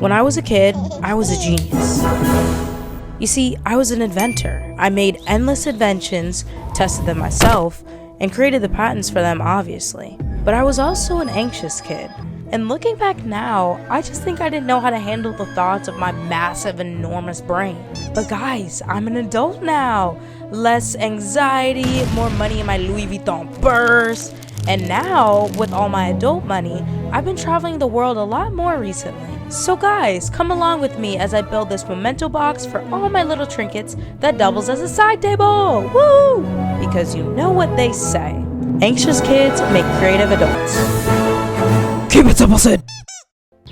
When I was a kid, I was a genius. You see, I was an inventor. I made endless inventions, tested them myself, and created the patents for them, obviously. But I was also an anxious kid. And looking back now, I just think I didn't know how to handle the thoughts of my massive, enormous brain. But guys, I'm an adult now. Less anxiety, more money in my Louis Vuitton purse. And now, with all my adult money, I've been traveling the world a lot more recently. So guys, come along with me as I build this memento box for all my little trinkets that doubles as a side table. Woo! Because you know what they say. Anxious kids make creative adults. Keep it simple, Sid.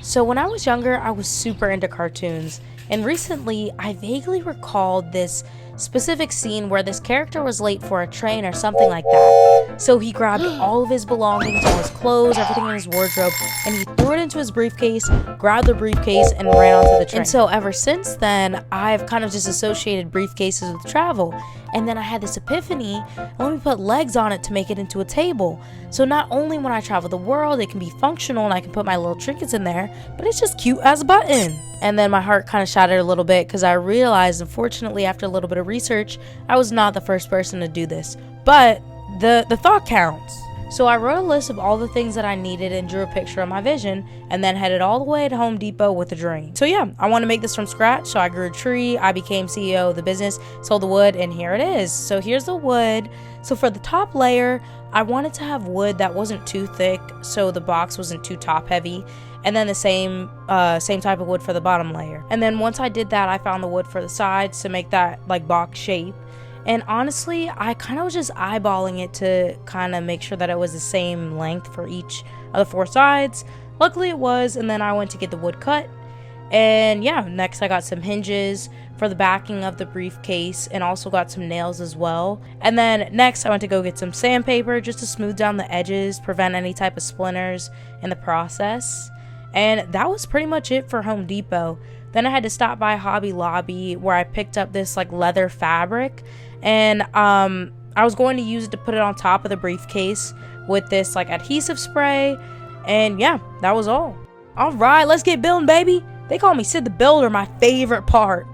So when I was younger, I was super into cartoons. And recently, I vaguely recalled this specific scene where this character was late for a train or something like that. So he grabbed all of his belongings, all his clothes, everything in his wardrobe, and he threw it into his briefcase, grabbed the briefcase, and ran onto the train. And so ever since then, I've kind of just associated briefcases with travel. And then I had this epiphany, let me put legs on it to make it into a table. So not only when I travel the world, it can be functional and I can put my little trinkets in there, but it's just cute as a button. And then my heart kind of shattered a little bit because I realized, unfortunately, after a little bit of research, I was not the first person to do this. But the thought counts. So I wrote a list of all the things that I needed and drew a picture of my vision, and then headed all the way to Home Depot with a dream. So yeah, I want to make this from scratch, so I grew a tree, I became CEO of the business, sold the wood, and here it is. So here's the wood. So for the top layer, I wanted to have wood that wasn't too thick, so the box wasn't too top heavy. And then the same type of wood for the bottom layer. And then once I did that, I found the wood for the sides to make that like box shape. And honestly, I kind of was just eyeballing it to kind of make sure that it was the same length for each of the four sides. Luckily it was, and then I went to get the wood cut. And yeah, next I got some hinges for the backing of the briefcase and also got some nails as well. And then next I went to go get some sandpaper just to smooth down the edges, prevent any type of splinters in the process. And that was pretty much it for Home Depot. Then I had to stop by Hobby Lobby where I picked up this like leather fabric, and I was going to use it to put it on top of the briefcase with this like adhesive spray. And yeah, that was all. All right, let's get building, baby. They call me Sid the Builder, my favorite part.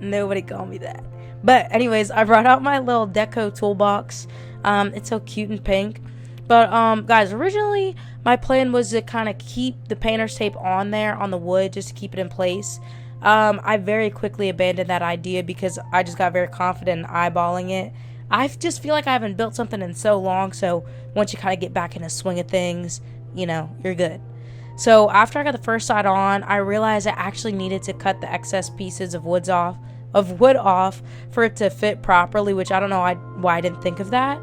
Nobody called me that. But anyways, I brought out my little deco toolbox. It's so cute and pink. But guys, originally my plan was to kind of keep the painter's tape on there on the wood just to keep it in place. I very quickly abandoned that idea because I just got very confident in eyeballing it. I just feel like I haven't built something in so long, so once you kind of get back in the swing of things, you know, you're good. So after I got the first side on, I realized I actually needed to cut the excess pieces of wood off for it to fit properly, which I don't know why I didn't think of that.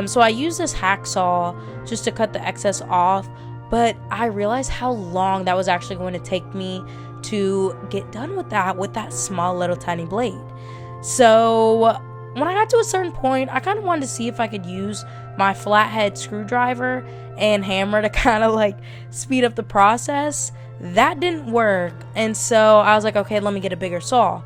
So I used this hacksaw just to cut the excess off, but I realized how long that was actually going to take me to get done with that small little tiny blade. So when I got to a certain point, I kind of wanted to see if I could use my flathead screwdriver and hammer to kind of like speed up the process. That didn't work, and so I was like, okay, let me get a bigger saw.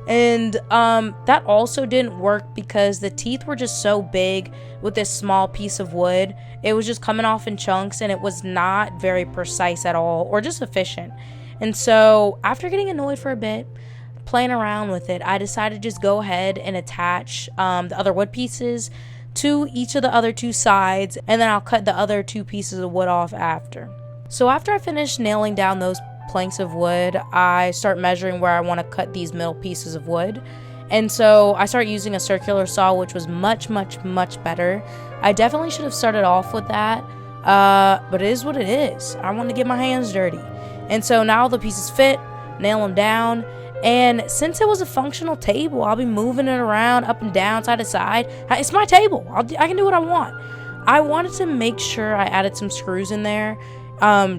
And that also didn't work because the teeth were just so big with this small piece of wood. It was just coming off in chunks, and it was not very precise at all or just efficient. And so after getting annoyed for a bit, playing around with it, I decided to just go ahead and attach the other wood pieces to each of the other two sides, and then I'll cut the other two pieces of wood off after. So after I finished nailing down those planks of wood, I start measuring where I want to cut these middle pieces of wood. And so I started using a circular saw, which was much better. I definitely should have started off with that, but it is what it is. I want to get my hands dirty. And so now the pieces fit, nail them down, and since it was a functional table, I'll be moving it around up and down, side to side. It's my table. I can do what I want. I wanted to make sure I added some screws in there,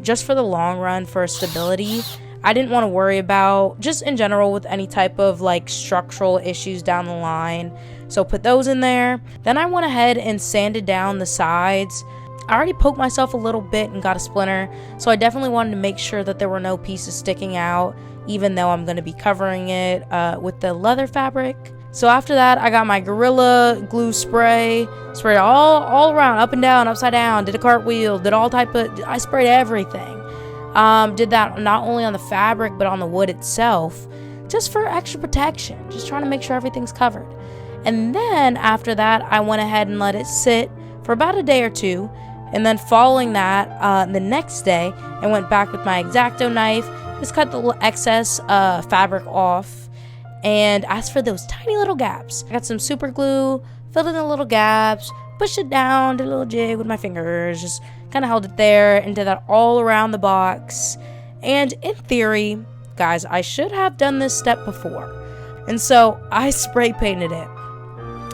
just for the long run for stability. I didn't want to worry about just in general with any type of like structural issues down the line. So put those in there. Then I went ahead and sanded down the sides. I already poked myself a little bit and got a splinter, so I definitely wanted to make sure that there were no pieces sticking out, even though I'm going to be covering it with the leather fabric. So after that, I got my Gorilla Glue spray, sprayed all around, up and down, upside down, did a cartwheel, did all type of, I sprayed everything. Did that not only on the fabric, but on the wood itself, just for extra protection, just trying to make sure everything's covered. And then after that, I went ahead and let it sit for about a day or two. And then following that, the next day, I went back with my X-Acto knife, just cut the excess fabric off, and asked for those tiny little gaps. I got some super glue, filled in the little gaps, pushed it down, did a little jig with my fingers, just kind of held it there, and did that all around the box. And in theory, guys, I should have done this step before. And so I spray painted it.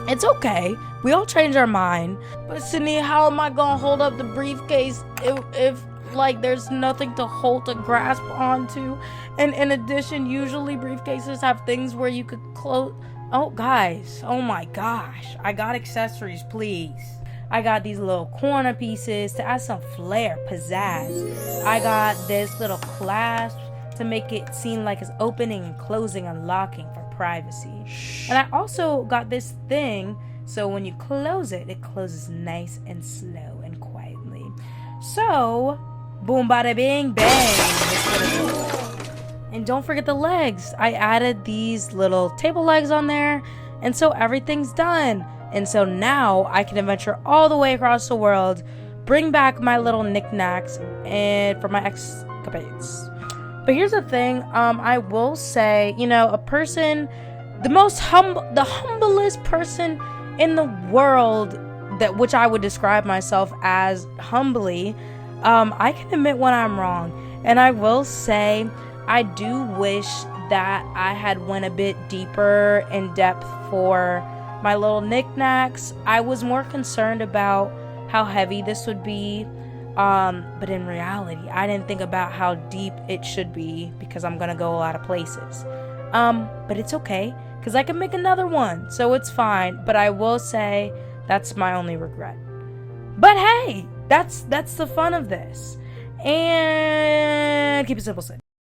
It's okay. We all change our mind. But Sydney, how am I gonna hold up the briefcase if like there's nothing to hold to grasp onto? And in addition, usually briefcases have things where you could close. Oh, guys. Oh my gosh. I got accessories, please. I got these little corner pieces to add some flair, pizzazz. I got this little clasp to make it seem like it's opening and closing and locking for privacy. And I also got this thing so when you close it, it closes nice and slow and quietly. So, boom, bada bing, bang. And don't forget the legs. I added these little table legs on there, and so everything's done. And so now I can adventure all the way across the world, bring back my little knickknacks and for my escapades. But here's the thing, I will say, a person, the humblest person in the world, that which I would describe myself as humbly, I can admit when I'm wrong. And I will say, I do wish that I had went a bit deeper in depth for my little knickknacks. I was more concerned about how heavy this would be. But in reality, I didn't think about how deep it should be because I'm gonna go a lot of places. But it's okay because I can make another one, so it's fine. But I will say that's my only regret. But hey, that's the fun of this. And keep it simple, Sid.